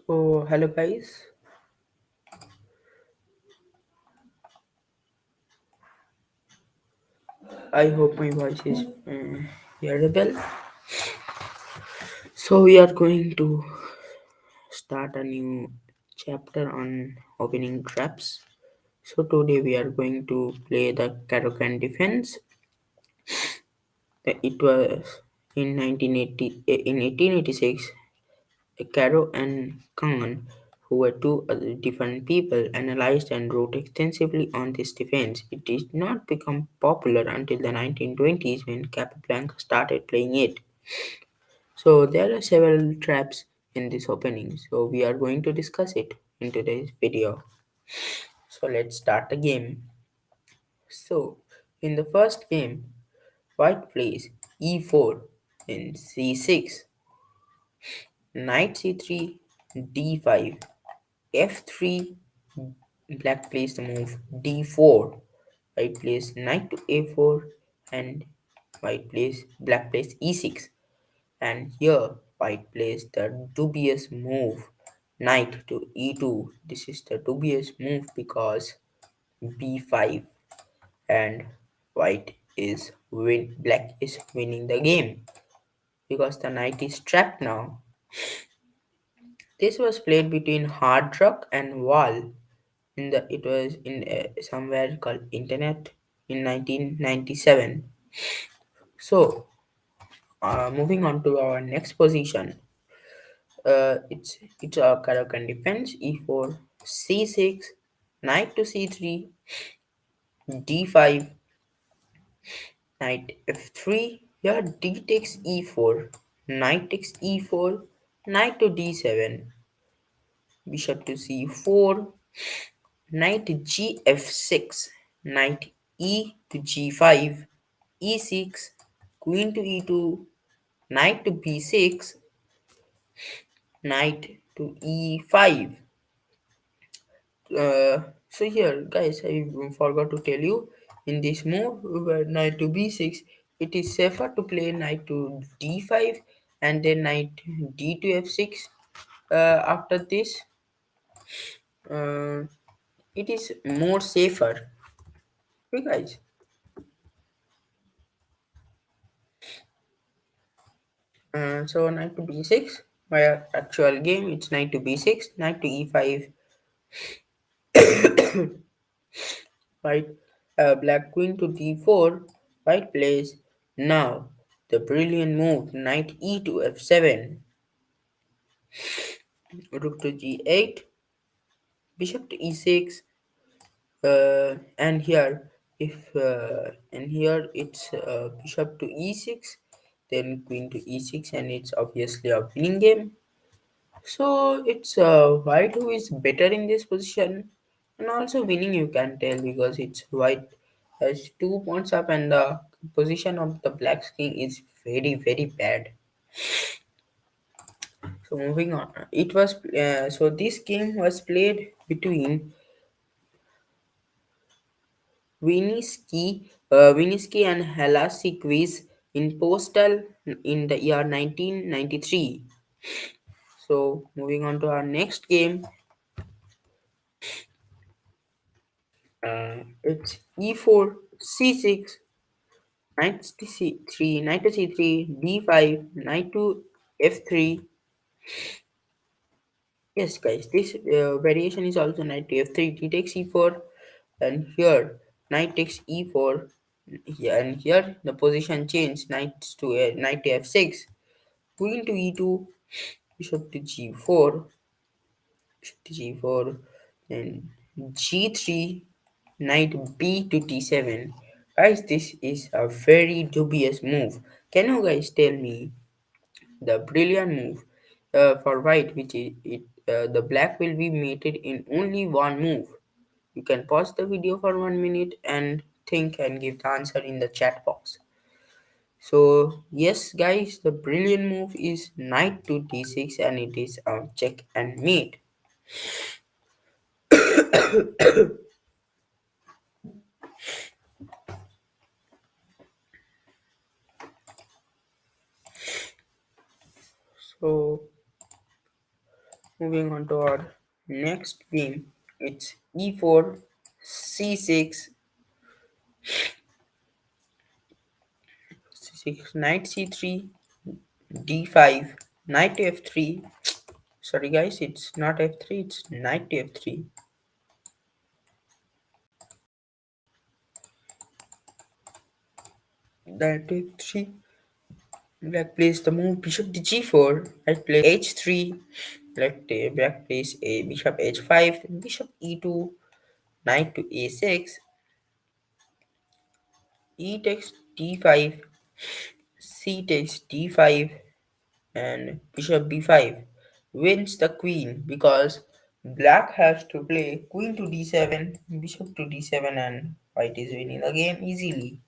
So, hello guys. I hope my voice is hearable. So, we are going to start a new chapter on opening traps. So, today we are going to play the Caro defense. It was in 1886. Caro and Kann, who were two other different people, analyzed and wrote extensively on this defense. It did not become popular until the 1920s when Capablanca started playing it. So there are several traps in this opening. So we are going to discuss it in today's video. So let's start the game. So in the first game, white plays e4 in c6, knight c3, d5, f3. Black plays the move d4. White plays knight to a4, and black plays e6. And here white plays the dubious move knight to e2. This is the dubious move because b5, and black is winning the game because the knight is trapped now. This was played between Hard Rock and Wall. It was in somewhere called Internet in 1997. So, moving on to our next position, it's a Karakan defense e4, c6, knight to c3, d5, knight f3. Here d takes e4, knight takes e4, knight to d7, bishop to c4, knight gf6, knight e to g5, e6, queen to e2, knight to b6, knight to e5. So here, guys, I forgot to tell you, in this move, where knight to b6, it is safer to play knight to d5 and then knight d to f6. After this, uh, it is more safer. Okay, guys. So knight to b6. My actual game, it's knight to b6, knight to e5, white, black queen to d4, white plays now the brilliant move knight e to f7, rook to g8, bishop to e6, and here it's bishop to e6, then queen to e6, and it's obviously a winning game. So it's white who is better in this position, and also winning, you can tell, because it's white has 2 points up and the position of the black king is very very bad. So moving on, this game was played between Wieniski and Helasikvis in Postal in the year 1993. So moving on to our next game, it's e4, c6, knight to c3, knight to c3, d5, knight to f3. Yes, guys, this variation is also knight to f3, d takes e4, and here knight takes e4, Here and here the position changed. Knight to f6, queen to e2, bishop to g4, g4, then g3, knight b to d7. Guys, this is a very dubious move. Can you guys tell me the brilliant move for white, which is the black will be mated in only one move? You can pause the video for 1 minute and think and give the answer in the chat box. So yes, guys, the brilliant move is knight to d6, and it is a check and mate. So moving on to our next game, it's e4, c6, c6, knight c3, d5, knight to f3. Sorry guys, it's not f3, it's knight to f3. Knight to f3. Black plays the move bishop to g4. Black plays h3. Black plays a bishop h5. Bishop e2. Knight to a6. E takes d5. C takes d5. And bishop b5 wins the queen because black has to play queen to d7, bishop to d7, and white is winning the game easily.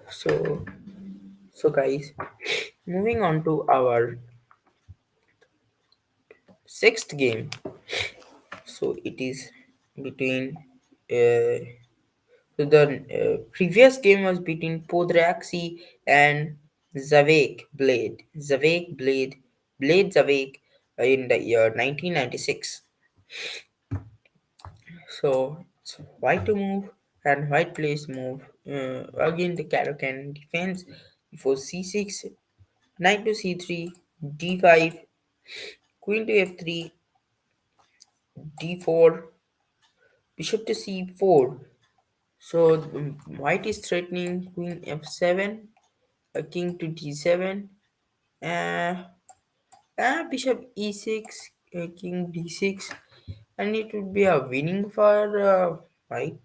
So, so guys, moving on to our sixth game. So it is between the previous game was between Podraxi and Blade Zavek in the year 1996. So it's white to move and white plays move. Again, the Caro can defense before c6, knight to c3, d5, queen to f3, d4, bishop to c4. So white is threatening queen f7, king to d7, uh, bishop e6, king d6, and it would be a winning for white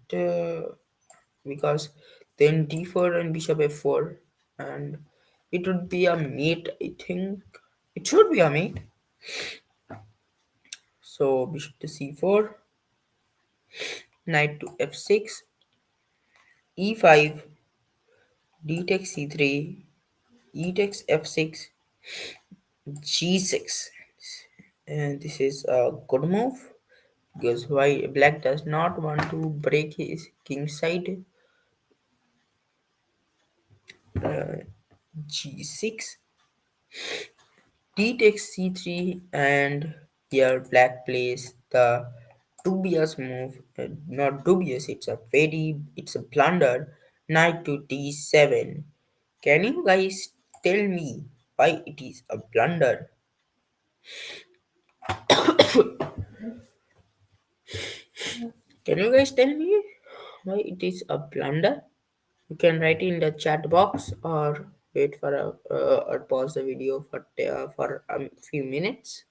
because then d4 and bishop f4, and it would be a mate. I think it should be a mate. So bishop to c4, knight to f6, e5, d takes c3, e takes f6, g6. And this is a good move because why black does not want to break his king side. G6, d takes c3, and here black plays the dubious move. Not dubious, it's a blunder. Knight to d7. Can you guys tell me why it is a blunder? Can you guys tell me why it is a blunder? You can write in the chat box or wait for or pause the video for a few minutes.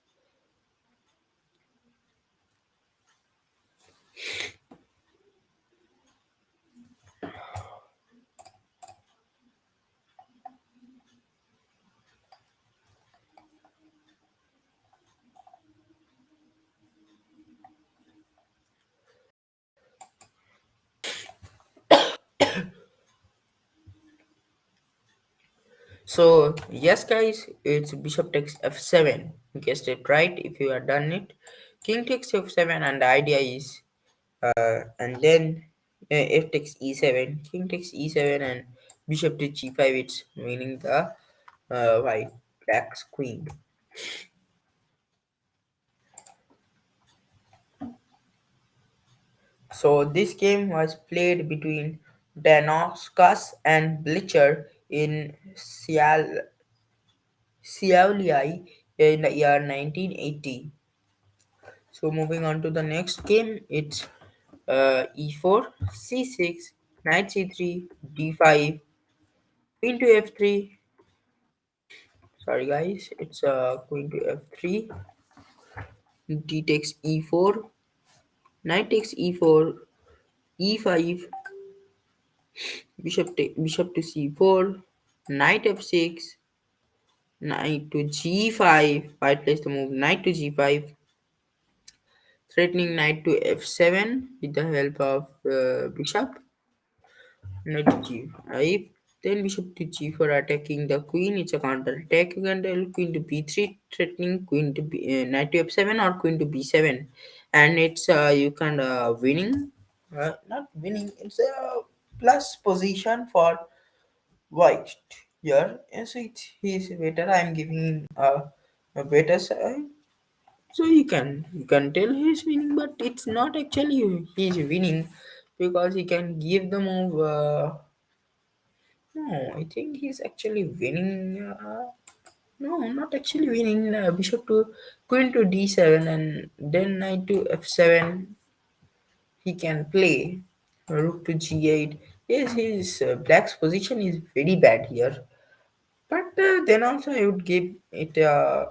So yes, guys, it's bishop takes f7. You guessed it right. If you have done it, king takes f7, and the idea is, and then f takes e7, king takes e7, and bishop to g5. It's meaning the white black's queen. So this game was played between Danoscus and Bleacher in Siauliai in the year 1980. So moving on to the next game, it's e4, c6, knight c3, d5, queen to f3. Sorry guys, it's queen to f3, d takes e4, knight takes e4, e5, bishop to c4, knight f6, knight to g5. White plays the move knight to g5, threatening knight to f7 with the help of bishop. Knight to g5. Then bishop to g4 attacking the queen. It's a counter attack. You can tell queen to b3, threatening queen to knight to f7 or queen to b7, and it's you can winning. Not winning. It's a plus position for white here. Yes, he's better. I'm giving a better side. So you can tell he's winning, but it's not actually he's winning because he can give the move. No, I think he's actually winning. No, not actually winning. Bishop to queen to d7 and then knight to f7. He can play rook to g8. Yes, his black's position is very bad here. But then also I would give it a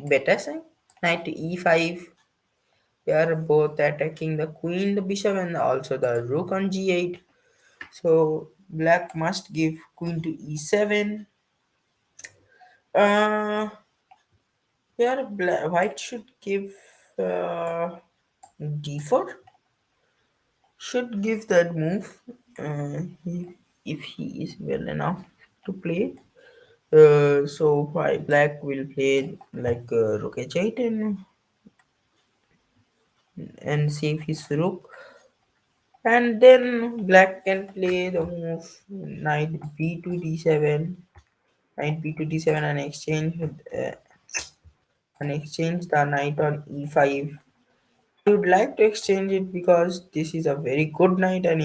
better sign. Knight to e5. They are both attacking the queen, the bishop, and also the rook on g8. So black must give queen to e7. Uh, Here white should give d4. Should give that move if he is well enough to play. So why black will play like rook h8 and save his rook, and then black can play the move knight b to d7, knight b to d7, and exchange the knight on e5. I would like to exchange it because this is a very good knight, and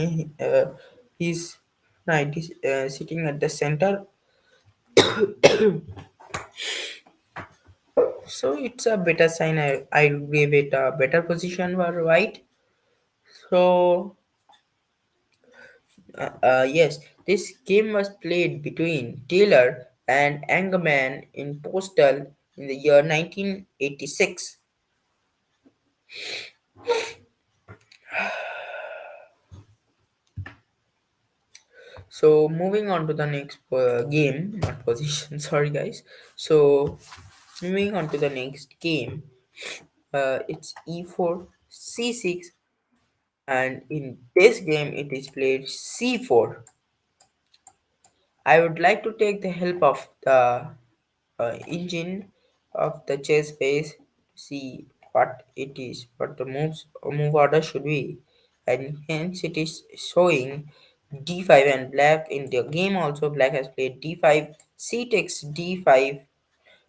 his knight is sitting at the center, so it's a better sign. I'll give it a better position for white. So yes, this game was played between Taylor and Angerman in Postal in the year 1986. So moving on to the next game, not position. Sorry, guys. So moving on to the next game, it's e4, c6, and in this game it is played c4. I would like to take the help of the engine of the chess base to see what it is, what the move order should be, and hence it is showing d5 and black in the game. Also, black has played d5, c takes d5,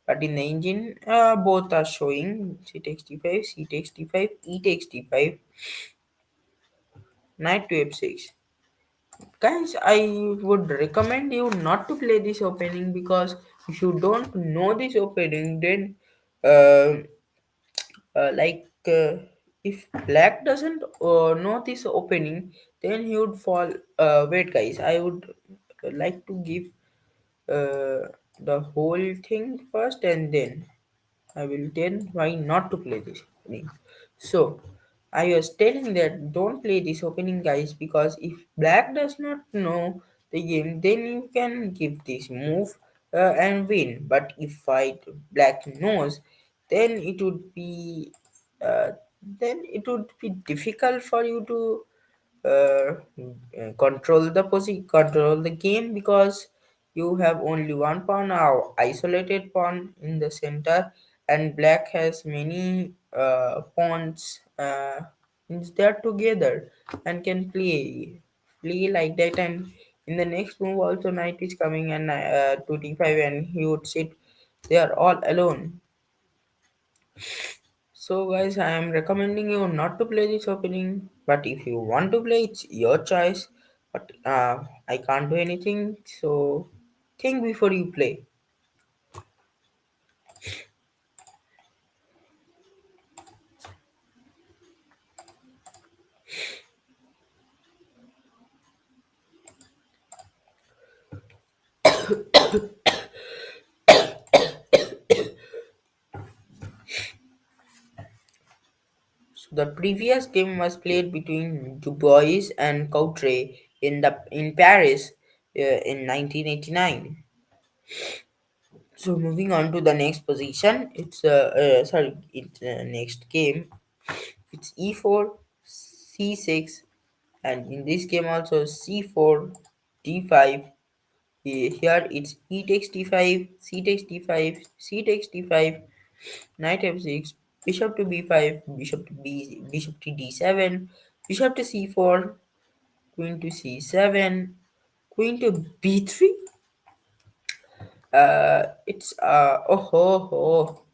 but in the engine, both are showing c takes d5, c takes d5, e takes d5, knight to f6. Guys, I would recommend you not to play this opening because if you don't know this opening, then uh, like if black doesn't know this opening, then he would fall. Wait, guys, I would like to give the whole thing first, and then I will tell why not to play this opening. So I was telling that don't play this opening, guys, because if black does not know the game, then you can give this move and win. But if white black knows, then it would be difficult for you to control the game because you have only one pawn, now isolated pawn in the center, and black has many pawns there together and can play like that. And in the next move also knight is coming and to d5, and he would sit there all alone. So guys, I am recommending you not to play this opening, but if you want to play, it's your choice. But I can't do anything, so think before you play. The previous game was played between Dubois and Coutray in Paris in 1989. So moving on to the next position, it's next game. It's e4, c6, and in this game also c4, d5. Here it's e takes d5, c takes d5, c takes d5, knight f6, bishop to b5, bishop to d7, bishop to c4, queen to c7, queen to b3. It's oh ho ho.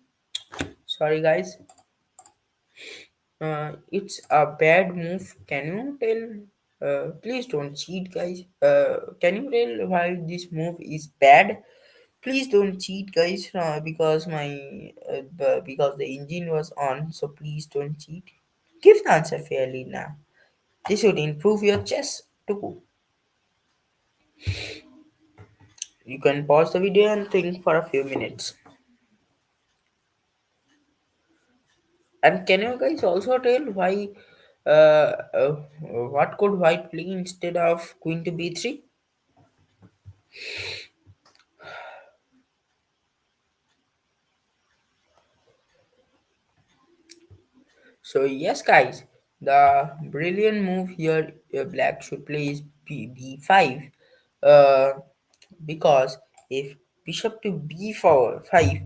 Sorry guys. It's a bad move. Can you tell? Please don't cheat, guys. Can you tell why this move is bad? Please don't cheat, guys. Because the engine was on. So please don't cheat. Give the answer fairly now. This would improve your chess too. You can pause the video and think for a few minutes. And can you guys also tell why? What could white play instead of queen to b3? So yes, guys, the brilliant move here black should play is b5, uh, because if bishop to b4 5,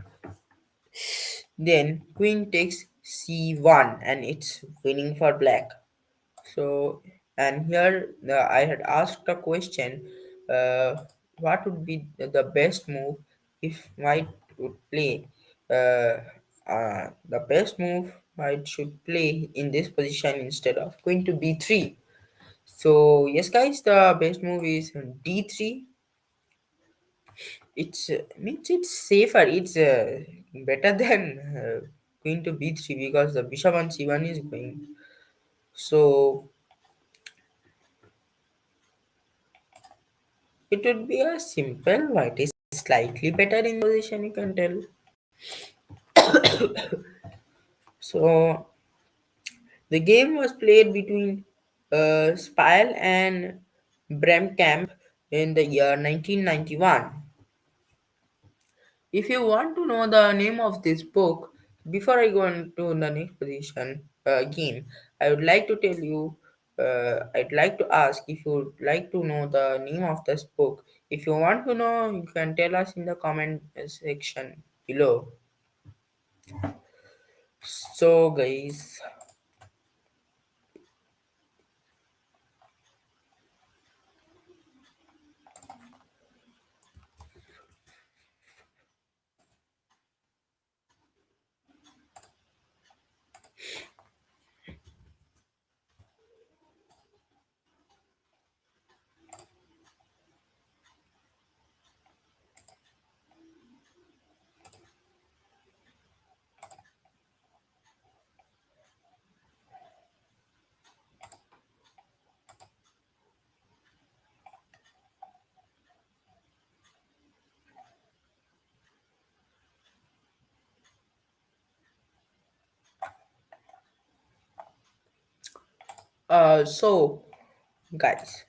then queen takes c1 and it's winning for black. So, and here I had asked a question, what would be the best move if white would play? The best move white should play in this position instead of going to b3. So, yes, guys, the best move is d3. It's means it's safer. It's better than queen to b3 because the bishop on c1 is going. So it would be a simple white is slightly better in position, you can tell. So the game was played between Spiel and Bremkamp in the year 1991. If you want to know the name of this book, before I go on to the next position game, I would like to tell you, I'd like to ask if you would like to know the name of this book. If you want to know, you can tell us in the comment section below. So, guys, uh, so, guys,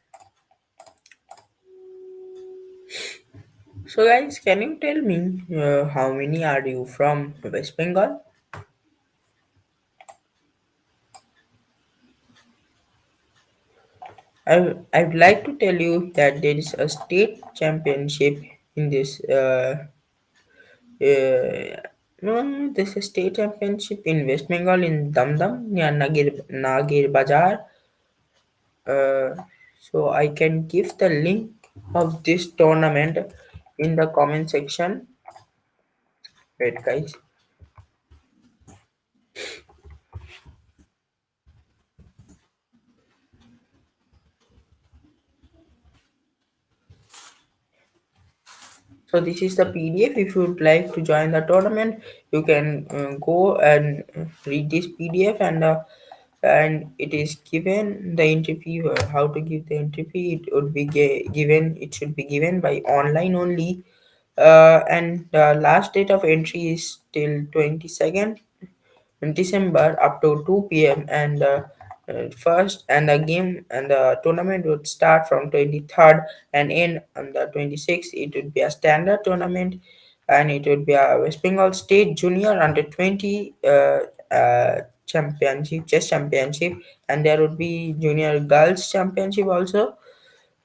can you tell me how many are you from West Bengal? I'd like to tell you that there is a state championship in this. There's a state championship in West Bengal in Damdam near Nagir Bazaar. Uh, so I can give the link of this tournament in the comment section. Wait, guys. So this is the PDF. If you would like to join the tournament, you can go and read this PDF, and it is given the interview how to give the interview. It would be given. It should be given by online only, and the last date of entry is till 22nd in December up to 2 p.m. and first and the game and the tournament would start from 23rd and end on the 26th. It would be a standard tournament and it would be a West Bengal State Junior Under 20 championship, chess championship, and there would be Junior Girls Championship also.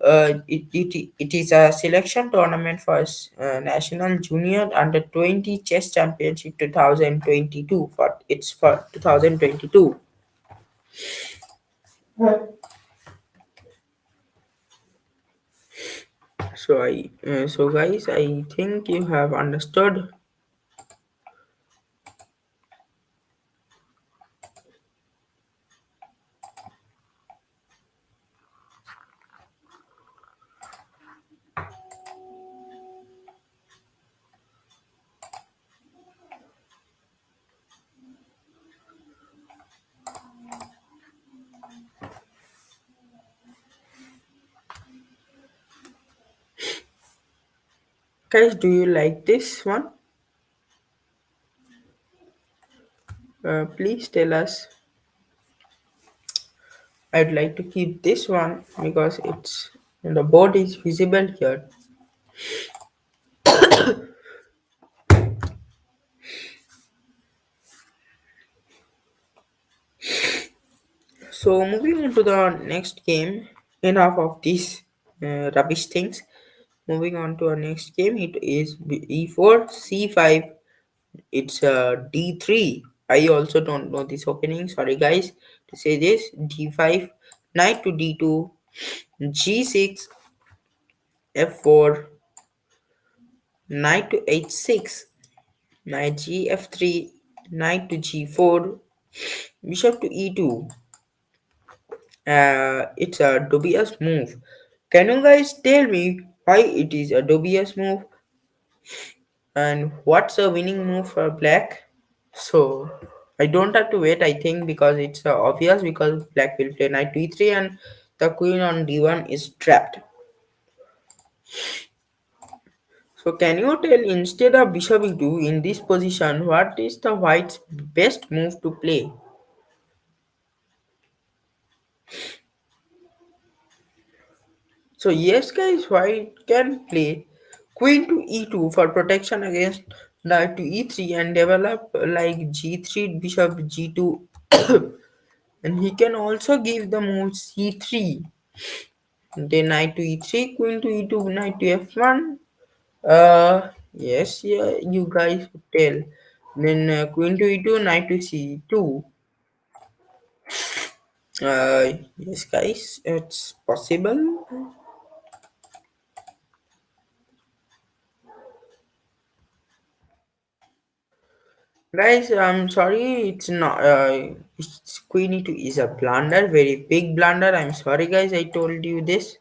It is a selection tournament for National Junior Under 20 Chess Championship 2022. For 2022. So guys, I think you have understood. Guys, do you like this one? Please tell us. I'd like to keep this one because it's the board is visible here. So moving on to the next game. Enough of these rubbish things. Moving on to our next game. It is e4 c5. It's d3. I also don't know this opening. Sorry guys to say this. d5, knight to d2, g6, f4, knight to h6, knight gf3, knight to g4, bishop to e2. It's a dubious move. Can you guys tell me why it is a dubious move and what's a winning move for black? So I don't have to wait, I think, because it's obvious because black will play knight to e3 and the queen on d1 is trapped. So can you tell instead of bishop e2 in this position, what is the white's best move to play? So yes guys, white can play queen to e2 for protection against knight to e3 and develop like g3 bishop g2 and he can also give the move c3 then knight to e3 queen to e2 knight to f1. Yes, yeah, you guys tell. Then queen to e2 knight to c2. Yes guys, it's possible. Guys, I'm sorry, it's not. It's queen e2 is a blunder, very big blunder. I'm sorry, guys. I told you this.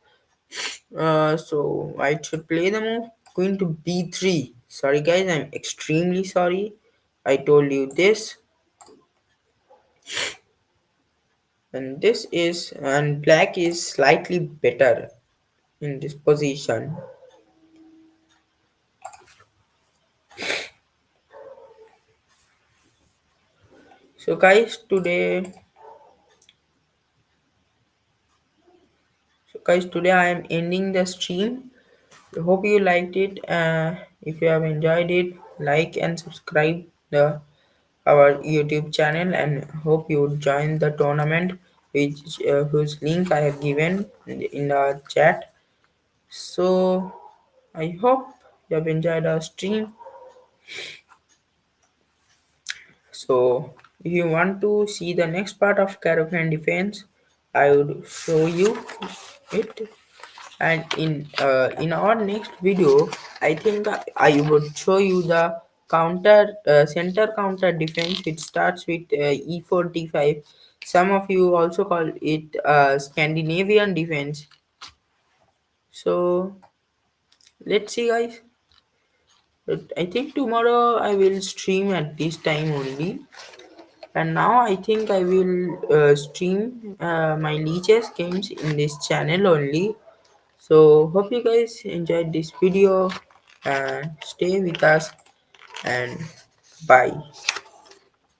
So I should play the move queen to b3. Sorry, guys. I'm extremely sorry. I told you this, and this is and black is slightly better in this position. So, guys, today I am ending the stream. Hope you liked it. If you have enjoyed it, like and subscribe the our YouTube channel and hope you would join the tournament which whose link I have given in the chat. So I hope you have enjoyed our stream. So if you want to see the next part of Caro defense, I would show you it. And in our next video, I think I would show you the counter center counter defense, which starts with e4 d5. Some of you also call it Scandinavian defense. So let's see, guys. But I think tomorrow I will stream at this time only. And now I think I will stream my leeches games in this channel only. So hope you guys enjoyed this video and stay with us and bye.